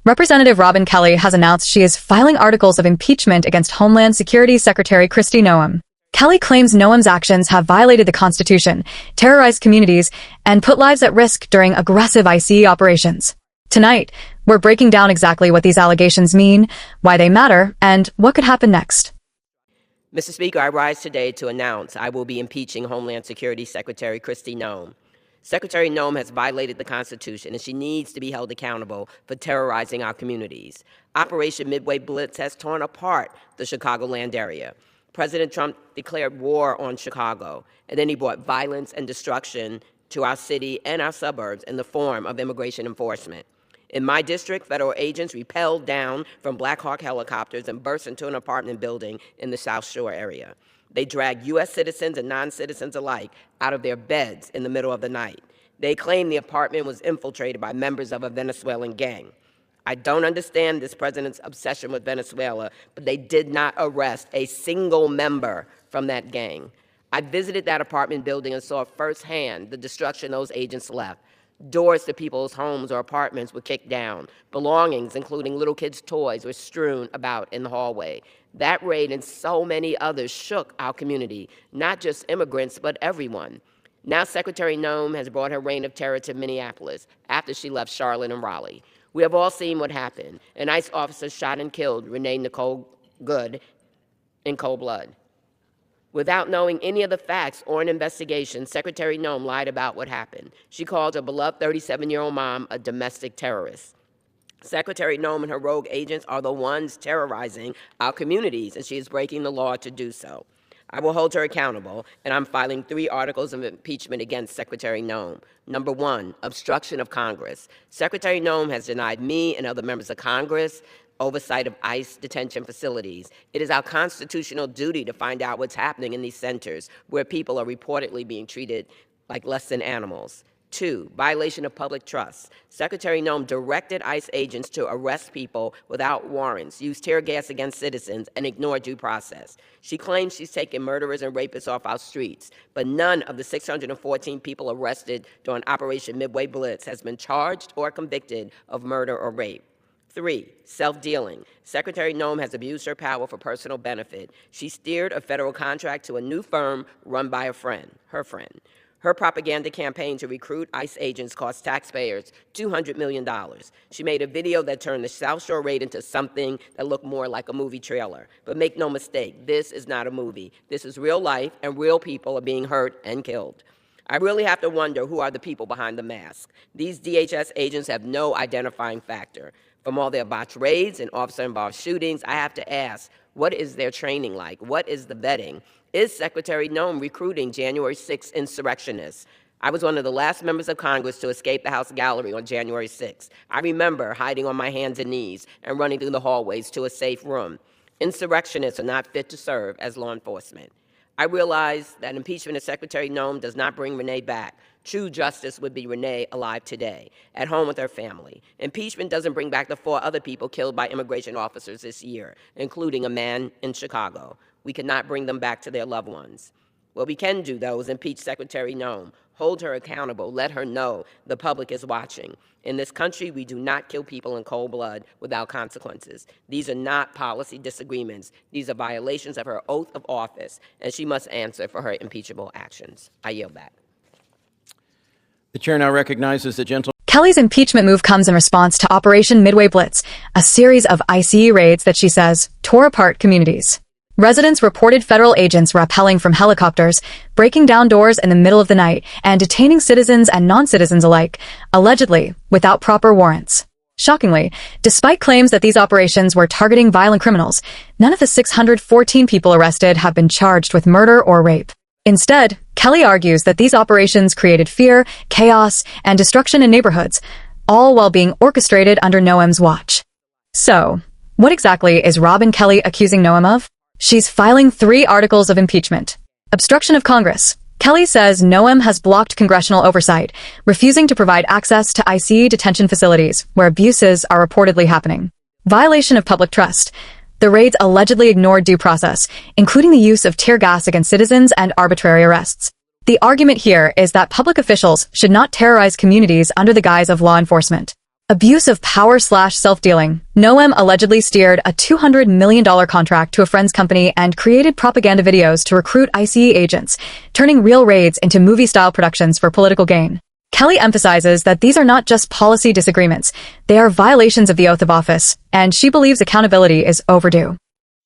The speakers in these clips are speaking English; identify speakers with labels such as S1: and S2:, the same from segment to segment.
S1: Representative Robin Kelly has announced she is filing articles of impeachment against Homeland Security Secretary Kristi Noem. Kelly claims Noem's actions have violated the Constitution, terrorized communities, and put lives at risk during aggressive ICE operations. Tonight, we're breaking down exactly what these allegations mean, why they matter, and what could happen next.
S2: Mr. Speaker, I rise today to announce I will be impeaching Homeland Security Secretary Kristi Noem. Secretary Noem has violated the Constitution, and she needs to be held accountable for terrorizing our communities. Operation Midway Blitz has torn apart the Chicagoland area. President Trump declared war on Chicago, and then he brought violence and destruction to our city and our suburbs in the form of immigration enforcement. In my district, federal agents rappelled down from Black Hawk helicopters and burst into an apartment building in the South Shore area. They dragged U.S. citizens and non-citizens alike out of their beds in the middle of the night. They claimed the apartment was infiltrated by members of a Venezuelan gang. I don't understand this president's obsession with Venezuela, but they did not arrest a single member from that gang. I visited that apartment building and saw firsthand the destruction those agents left. Doors to people's homes or apartments were kicked down. Belongings, including little kids' toys, were strewn about in the hallway. That raid and so many others shook our community, not just immigrants, but everyone. Now Secretary Noem has brought her reign of terror to Minneapolis after she left Charlotte and Raleigh. We have all seen what happened. An ICE officer shot and killed Renee Nicole Good in cold blood. Without knowing any of the facts or an investigation, Secretary Noem lied about what happened. She called her beloved 37-year-old mom a domestic terrorist. Secretary Noem and her rogue agents are the ones terrorizing our communities, and she is breaking the law to do so. I will hold her accountable, and I'm filing 3 articles of impeachment against Secretary Noem. Number 1, obstruction of Congress. Secretary Noem has denied me and other members of Congress oversight of ICE detention facilities. It is our constitutional duty to find out what's happening in these centers where people are reportedly being treated like less than animals. 2, violation of public trust. Secretary Noem directed ICE agents to arrest people without warrants, use tear gas against citizens, and ignore due process. She claims she's taken murderers and rapists off our streets, but none of the 614 people arrested during Operation Midway Blitz has been charged or convicted of murder or rape. 3, self-dealing. Secretary Noem has abused her power for personal benefit. She steered a federal contract to a new firm run by a friend, her friend. Her propaganda campaign to recruit ICE agents cost taxpayers $200 million. She made a video that turned the South Shore raid into something that looked more like a movie trailer. But make no mistake, this is not a movie. This is real life, and real people are being hurt and killed. I really have to wonder who are the people behind the mask. These DHS agents have no identifying factor. From all their botched raids and officer-involved shootings, I have to ask, what is their training like? What is the vetting? Is Secretary Noem recruiting January 6th insurrectionists? I was one of the last members of Congress to escape the House gallery on January 6th. I remember hiding on my hands and knees and running through the hallways to a safe room. Insurrectionists are not fit to serve as law enforcement. I realize that impeachment of Secretary Noem does not bring Renee back. True justice would be Renee alive today, at home with her family. Impeachment doesn't bring back the 4 other people killed by immigration officers this year, including a man in Chicago. We cannot bring them back to their loved ones. What we can do, though, is impeach Secretary Noem, hold her accountable, let her know the public is watching. In this country, we do not kill people in cold blood without consequences. These are not policy disagreements. These are violations of her oath of office, and she must answer for her impeachable actions. I yield back.
S3: The chair now recognizes the gentleman.
S1: Kelly's impeachment move comes in response to Operation Midway Blitz, a series of ICE raids that she says tore apart communities. Residents reported federal agents rappelling from helicopters, breaking down doors in the middle of the night, and detaining citizens and non-citizens alike, allegedly without proper warrants. Shockingly, despite claims that these operations were targeting violent criminals, none of the 614 people arrested have been charged with murder or rape. Instead, Kelly argues that these operations created fear, chaos, and destruction in neighborhoods, all while being orchestrated under Noem's watch. So, what exactly is Robin Kelly accusing Noem of? She's filing 3 articles of impeachment. Obstruction of Congress. Kelly says Noem has blocked congressional oversight, refusing to provide access to ICE detention facilities where abuses are reportedly happening. Violation of public trust. The raids allegedly ignored due process, including the use of tear gas against citizens and arbitrary arrests. The argument here is that public officials should not terrorize communities under the guise of law enforcement. Abuse of power/self-dealing. Noem allegedly steered a $200 million contract to a friend's company and created propaganda videos to recruit ICE agents, turning real raids into movie-style productions for political gain. Kelly emphasizes that these are not just policy disagreements, they are violations of the oath of office, and she believes accountability is overdue.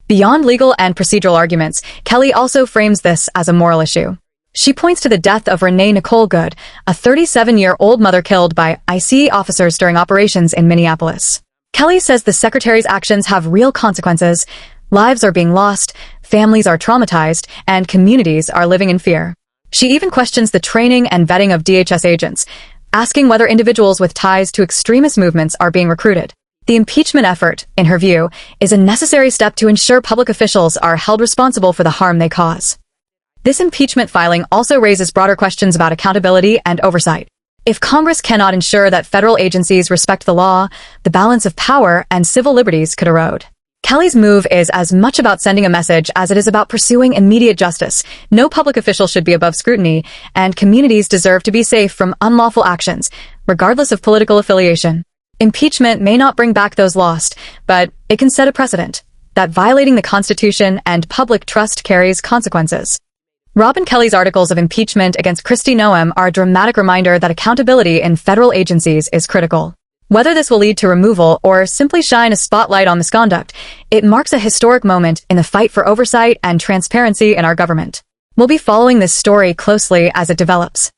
S1: Beyond legal and procedural arguments, Kelly also frames this as a moral issue. She points to the death of Renee Nicole Good, a 37-year-old mother killed by ICE officers during operations in Minneapolis. Kelly says the secretary's actions have real consequences. Lives are being lost, families are traumatized, and communities are living in fear. She even questions the training and vetting of DHS agents, asking whether individuals with ties to extremist movements are being recruited. The impeachment effort, in her view, is a necessary step to ensure public officials are held responsible for the harm they cause. This impeachment filing also raises broader questions about accountability and oversight. If Congress cannot ensure that federal agencies respect the law, the balance of power and civil liberties could erode. Kelly's move is as much about sending a message as it is about pursuing immediate justice. No public official should be above scrutiny, and communities deserve to be safe from unlawful actions, regardless of political affiliation. Impeachment may not bring back those lost, but it can set a precedent that violating the Constitution and public trust carries consequences. Robin Kelly's articles of impeachment against Kristi Noem are a dramatic reminder that accountability in federal agencies is critical. Whether this will lead to removal or simply shine a spotlight on misconduct, it marks a historic moment in the fight for oversight and transparency in our government. We'll be following this story closely as it develops.